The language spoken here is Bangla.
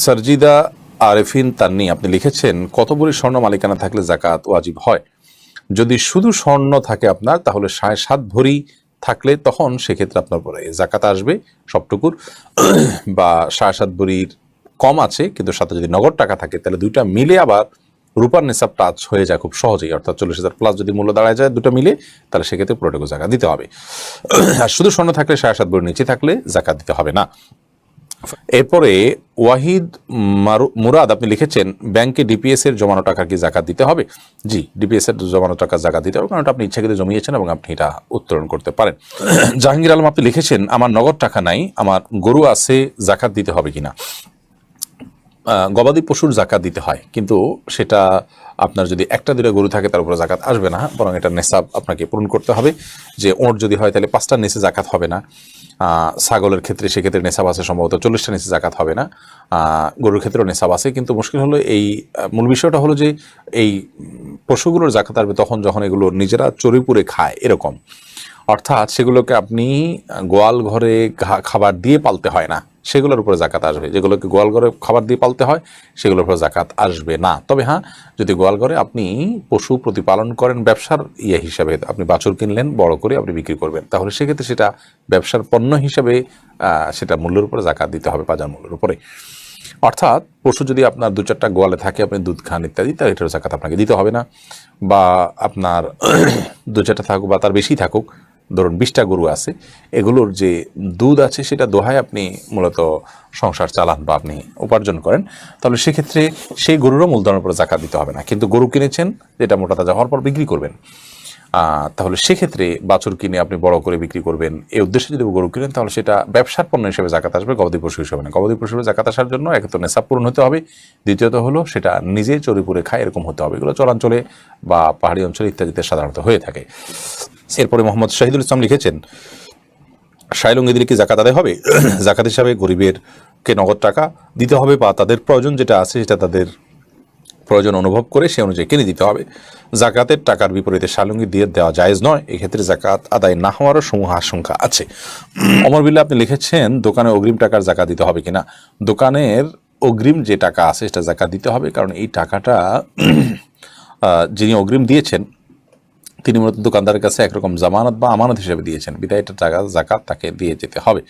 সারজিদা আরেফিন তান্নি আপনি লিখেছেন, কত ভরি স্বর্ণ মালিকানা থাকলে জাকাত ওয়াজিব হয়? যদি শুধু স্বর্ণ থাকে আপনার, তাহলে 7.5 ভরি থাকলে তখন সেক্ষেত্রে আপনার পরে জাকাত আসবে সবটুকুর। বা 7.5 ভরির কম আছে কিন্তু সাথে যদি নগদ টাকা থাকে, তাহলে দুইটা মিলে আবার রূপার নিসাব টাচ হয়ে যায় খুব সহজেই, অর্থাৎ 40,000 প্লাস যদি মূল্য দাঁড়ায় যায় দুটো মিলে, তাহলে সেক্ষেত্রে পুরোটুকু জাকাত দিতে হবে। আর শুধু স্বর্ণ থাকলে 7.5 ভরির নিচে থাকলে জাকাত দিতে হবে না। এরপরে ওয়াহিদ মুরাদ আপনি লিখেছেন, ব্যাংকে ডিপিএস এর জমানো টাকা কি জাকাত দিতে হবে? জি, ডিপিএস এর জমানো টাকা জাকাত দিতে হবে, কারণ আপনি ইচ্ছাকৃত জমিয়েছেন এবং আপনি এটা উত্তোলন করতে পারেন। জাহাঙ্গীর আলম আপনি লিখেছেন, আমার নগদ টাকা নাই, আমার গরু আছে, জাকাত দিতে হবে কিনা? গবাদি পশুর জাকাত দিতে হয়, কিন্তু সেটা আপনার যদি একটা দুটো গরু থাকে তার উপরে জাকাত আসবে না, বরং এটা নেশাব আপনাকে পূরণ করতে হবে। যে ওঁট যদি হয় তাহলে 5টার নিচে জাকাত হবে না। ছাগলের ক্ষেত্রে সেক্ষেত্রে নেশাব আছে সম্ভবত 40টার নিচে জাকাত হবে না। গরুর ক্ষেত্রেও নেশাব আছে, কিন্তু মুশকিল হলো এই মূল বিষয়টা হলো যে এই পশুগুলোর জাকাত আসবে তখন যখন এগুলো নিজেরা চড়িপুরে খায় এরকম, অর্থাৎ সেগুলোকে আপনি গোয়াল ঘরে খাবার দিয়ে পালতে হয় না, সেগুলোর উপরে জাকাত আসবে। যেগুলোকে গোয়াল ঘরে খাবার দিয়ে পালতে হয় সেগুলোর উপরে জাকাত আসবে না। তবে হ্যাঁ, যদি গোয়াল ঘরে আপনি পশু প্রতিপালন করেন ব্যবসার হিসাবে, আপনি বাছুর কিনলেন বড় করে আপনি বিক্রি করবেন, তাহলে সেক্ষেত্রে সেটা ব্যবসার পণ্য হিসাবে সেটা মূল্যের উপরে জাকাত দিতে হবে, বাজার মূল্যের উপরে। অর্থাৎ পশু যদি আপনার 2-4টা গোয়ালে থাকে, আপনি দুধ খান ইত্যাদি, তাহলে এটার জাকাত আপনাকে দিতে হবে না। বা আপনার 2-4টা থাকুক বা তার বেশি থাকুক, ধরুন 20টা গরু আছে, এগুলোর যে দুধ আছে সেটা দোহায় আপনি মূলত সংসার চালান বা আপনি উপার্জন করেন, তাহলে সেক্ষেত্রে সেই গরুরও মূলধনের উপরে জাকাত দিতে হবে না। কিন্তু গরু কিনেছেন যেটা মোটা তাজা হওয়ার পর বিক্রি করবেন, তাহলে সেক্ষেত্রে বাছুর কিনে আপনি বড় করে বিক্রি করবেন এই উদ্দেশ্যে যদি গরু কিনেন, তাহলে সেটা ব্যবসার পণ্য হিসেবে জাকাত আসবে, গবাদি পশু হিসেবে না। গবাদি পশু হিসেবে জাকাত আসার জন্য এক তো নেশাব পূরণ হতে হবে, দ্বিতীয়ত হলো সেটা নিজে চড়িপুরে খায় এরকম হতে হবে। এগুলো চরাঞ্চলে বা পাহাড়ি অঞ্চলে ইত্যাদিতে সাধারণত হয়ে থাকে। এরপরে মোহাম্মদ শাহিদুল ইসলাম লিখেছেন, শাইলুঙ্গি দিলে কি জাকাত আদায় হবে? জাকাত হিসাবে গরিবেরকে নগদ টাকা দিতে হবে, বা তাদের প্রয়োজন যেটা আছে সেটা তাদের প্রয়োজন অনুভব করে সে অনুযায়ী কিনে দিতে হবে। জাকাতের টাকার বিপরীতে শালুঙ্গি দিয়ে দেওয়া জায়েজ নয়, এক্ষেত্রে জাকাত আদায় না হওয়ারও সমূহ আশঙ্কা আছে। অমর বিল্লাহ আপনি লিখেছেন, দোকানে অগ্রিম টাকার জাকাত দিতে হবে কিনা? দোকানের অগ্রিম যে টাকা আছে সেটা জাকাত দিতে হবে, কারণ এই টাকাটা যিনি অগ্রিম দিয়েছেন তিনি মূলত দোকানদারের কাছে একরকম জামানত বা আমানত হিসেবে দিয়েছেন, বিধায় এটা টাকা জাকাত তাকে দিয়ে যেতে হবে।